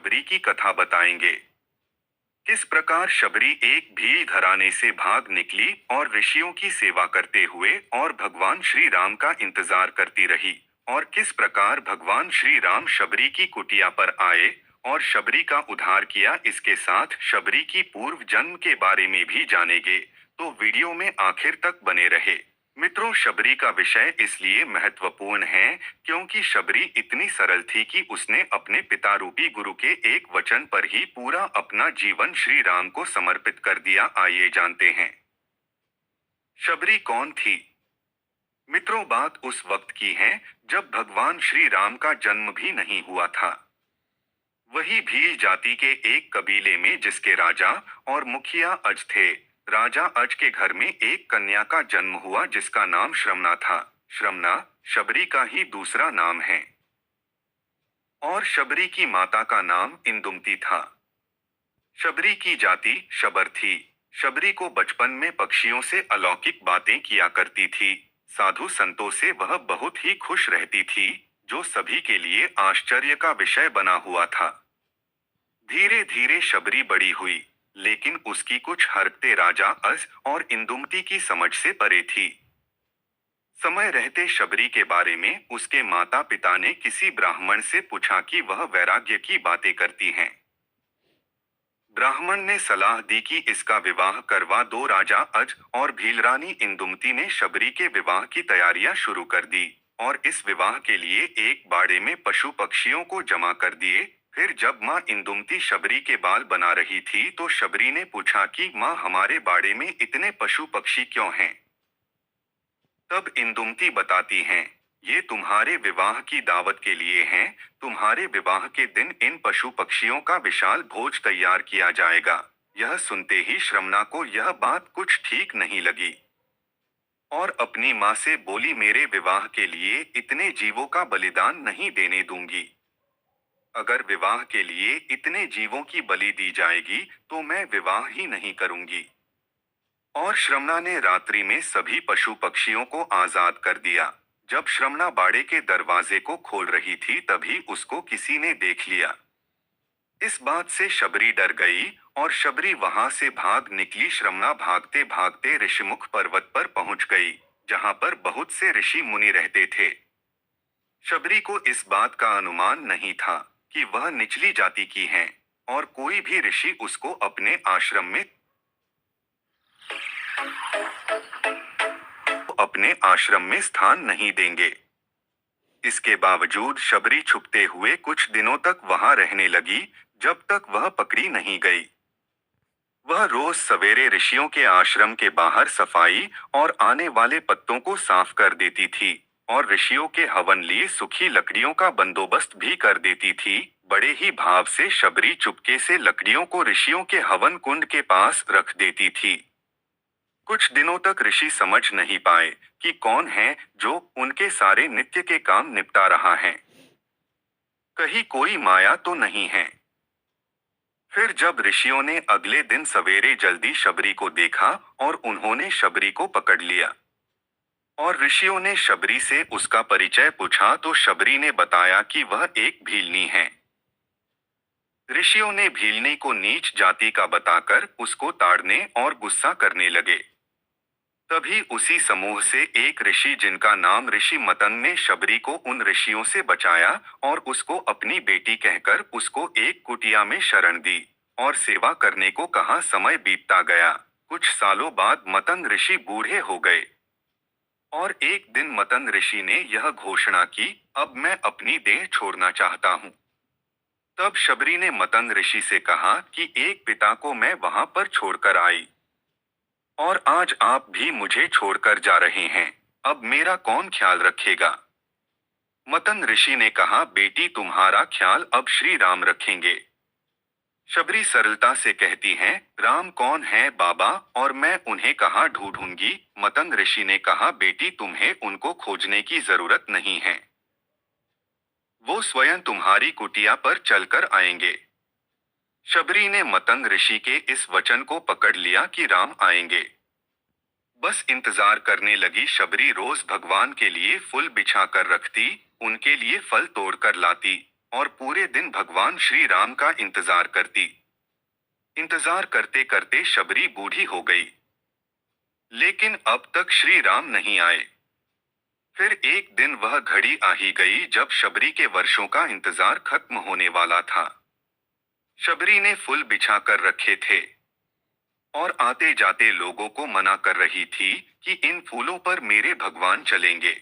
शबरी की कथा बताएंगे। किस प्रकार शबरी एक भील घराने से भाग निकली और ऋषियों की सेवा करते हुए और भगवान श्री राम का इंतजार करती रही, और किस प्रकार भगवान श्री राम शबरी की कुटिया पर आए और शबरी का उद्धार किया। इसके साथ शबरी की पूर्व जन्म के बारे में भी जानेंगे, तो वीडियो में आखिर तक बने रहे। मित्रों, शबरी का विषय इसलिए महत्वपूर्ण है क्योंकि शबरी इतनी सरल थी कि उसने अपने पिता रूपी गुरु के एक वचन पर ही पूरा अपना जीवन श्री राम को समर्पित कर दिया। आइए जानते हैं शबरी कौन थी। मित्रों, बात उस वक्त की है जब भगवान श्री राम का जन्म भी नहीं हुआ था। वही भील जाति के एक कबीले में जिसके राजा और मुखिया अज थे। राजा अज के घर में एक कन्या का जन्म हुआ जिसका नाम श्रमना था। श्रमना शबरी का ही दूसरा नाम है, और शबरी की माता का नाम इंदुमती था। शबरी की जाति शबर थी। शबरी को बचपन में पक्षियों से अलौकिक बातें किया करती थी। साधु संतों से वह बहुत ही खुश रहती थी, जो सभी के लिए आश्चर्य का विषय बना हुआ था। धीरे धीरे शबरी बड़ी हुई, लेकिन उसकी कुछ हरकतें राजा अज और इंदुमती की समझ से परे थी। समय रहते शबरी के बारे में उसके माता पिता ने किसी ब्राह्मण से पूछा कि वह वैराग्य की बातें करती हैं। ब्राह्मण ने सलाह दी कि इसका विवाह करवा दो। राजा अज और भीलरानी इंदुमती ने शबरी के विवाह की तैयारियां शुरू कर दी, और इस विवाह के लिए एक बाड़े में पशु पक्षियों को जमा कर दिए। फिर जब माँ इंदुमती शबरी के बाल बना रही थी तो शबरी ने पूछा कि माँ, हमारे बाड़े में इतने पशु पक्षी क्यों हैं? तब इंदुमती बताती हैं, ये तुम्हारे विवाह की दावत के लिए हैं। तुम्हारे विवाह के दिन इन पशु पक्षियों का विशाल भोज तैयार किया जाएगा। यह सुनते ही श्रमना को यह बात कुछ ठीक नहीं लगी, और अपनी माँ से बोली, मेरे विवाह के लिए इतने जीवों का बलिदान नहीं देने दूंगी। अगर विवाह के लिए इतने जीवों की बलि दी जाएगी तो मैं विवाह ही नहीं करूंगी। और श्रमणा ने रात्रि में सभी पशु पक्षियों को आजाद कर दिया। जब श्रमणा बाड़े के दरवाजे को खोल रही थी तभी उसको किसी ने देख लिया। इस बात से शबरी डर गई और शबरी वहां से भाग निकली। श्रमणा भागते भागते ऋषिमुख पर्वत पर पहुंच गई, जहां पर बहुत से ऋषि मुनि रहते थे। शबरी को इस बात का अनुमान नहीं था कि वह निचली जाति की हैं, और कोई भी ऋषि उसको अपने आश्रम में स्थान नहीं देंगे। इसके बावजूद शबरी छुपते हुए कुछ दिनों तक वहां रहने लगी, जब तक वह पकड़ी नहीं गई। वह रोज सवेरे ऋषियों के आश्रम के बाहर सफाई और आने वाले पत्तों को साफ कर देती थी, और ऋषियों के हवन लिए सूखी लकड़ियों का बंदोबस्त भी कर देती थी। बड़े ही भाव से शबरी चुपके से लकड़ियों को ऋषियों के हवन कुंड के पास रख देती थी। कुछ दिनों तक ऋषि समझ नहीं पाए कि कौन है जो उनके सारे नित्य के काम निपटा रहा है। कहीं कोई माया तो नहीं है। फिर जब ऋषियों ने अगले दिन सवेरे जल्दी शबरी को देखा और उन्होंने शबरी को पकड़ लिया, और ऋषियों ने शबरी से उसका परिचय पूछा तो शबरी ने बताया कि वह एक भीलनी है। ऋषियों ने भीलनी को नीच जाति का बताकर उसको ताड़ने और गुस्सा करने लगे। तभी उसी समूह से एक ऋषि जिनका नाम ऋषि मतंग ने शबरी को उन ऋषियों से बचाया और उसको अपनी बेटी कहकर उसको एक कुटिया में शरण दी और सेवा करने को कहा। समय बीतता गया। कुछ सालों बाद मतंग ऋषि बूढ़े हो गए, और एक दिन मतंग ऋषि ने यह घोषणा की, अब मैं अपनी देह छोड़ना चाहता हूँ। तब शबरी ने मतंग ऋषि से कहा कि एक पिता को मैं वहां पर छोड़कर आई, और आज आप भी मुझे छोड़कर जा रहे हैं। अब मेरा कौन ख्याल रखेगा? मतंग ऋषि ने कहा, बेटी तुम्हारा ख्याल अब श्री राम रखेंगे। शबरी सरलता से कहती हैं, राम कौन है बाबा, और मैं उन्हें कहाँ ढूंढूंगी? मतंग ऋषि ने कहा, बेटी तुम्हें उनको खोजने की जरूरत नहीं है, वो स्वयं तुम्हारी कुटिया पर चलकर आएंगे। शबरी ने मतंग ऋषि के इस वचन को पकड़ लिया कि राम आएंगे। बस इंतजार करने लगी। शबरी रोज भगवान के लिए फूल बिछा कर रखती, उनके लिए फल तोड़ कर लाती, और पूरे दिन भगवान श्री राम का इंतजार करती। इंतजार करते करते शबरी बूढ़ी हो गई, लेकिन अब तक श्री राम नहीं आए। फिर एक दिन वह घड़ी आ ही गई जब शबरी के वर्षों का इंतजार खत्म होने वाला था। शबरी ने फूल बिछा कर रखे थे और आते जाते लोगों को मना कर रही थी कि इन फूलों पर मेरे भगवान चलेंगे।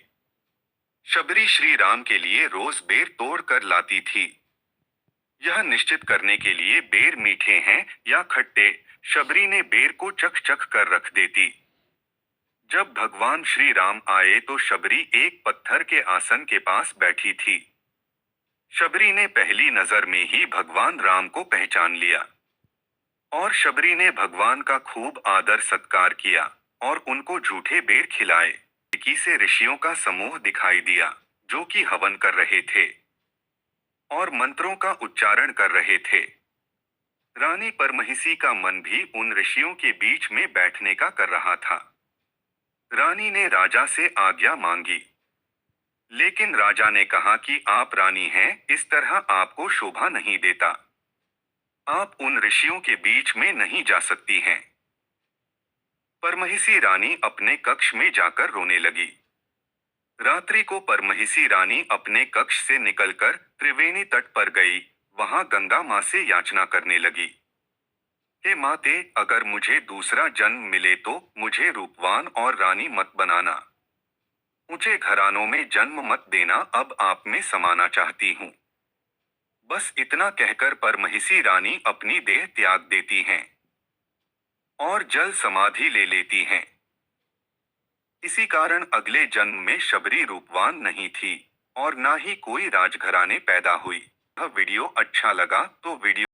शबरी श्री राम के लिए रोज बेर तोड़ कर लाती थी। यह निश्चित करने के लिए बेर मीठे हैं या खट्टे, शबरी ने बेर को चख चख कर रख देती। जब भगवान श्री राम आए तो शबरी एक पत्थर के आसन के पास बैठी थी। शबरी ने पहली नजर में ही भगवान राम को पहचान लिया और शबरी ने भगवान का खूब आदर सत्कार किया और उनको झूठे बेर खिलाए। खिड़की से ऋषियों का समूह दिखाई दिया जो कि हवन कर रहे थे और मंत्रों का उच्चारण कर रहे थे। रानी परमहिसी का मन भी उन ऋषियों के बीच में बैठने का कर रहा था। रानी ने राजा से आज्ञा मांगी, लेकिन राजा ने कहा कि आप रानी हैं, इस तरह आपको शोभा नहीं देता। आप उन ऋषियों के बीच में नहीं जा सकती हैं। परमहिसी रानी अपने कक्ष में जाकर रोने लगी। रात्रि को परमहिसी रानी अपने कक्ष से निकलकर त्रिवेणी तट पर गई। वहां गंगा मां से याचना करने लगी, हे माते, अगर मुझे दूसरा जन्म मिले तो मुझे रूपवान और रानी मत बनाना। ऊंचे घरानों में जन्म मत देना, अब आप में समाना चाहती हूँ। बस इतना कहकर परमहिसी रानी अपनी देह त्याग देती हैं और जल समाधि ले लेती हैं। इसी कारण अगले जन्म में शबरी रूपवान नहीं थी और ना ही कोई राजघराने पैदा हुई। यह वीडियो अच्छा लगा तो वीडियो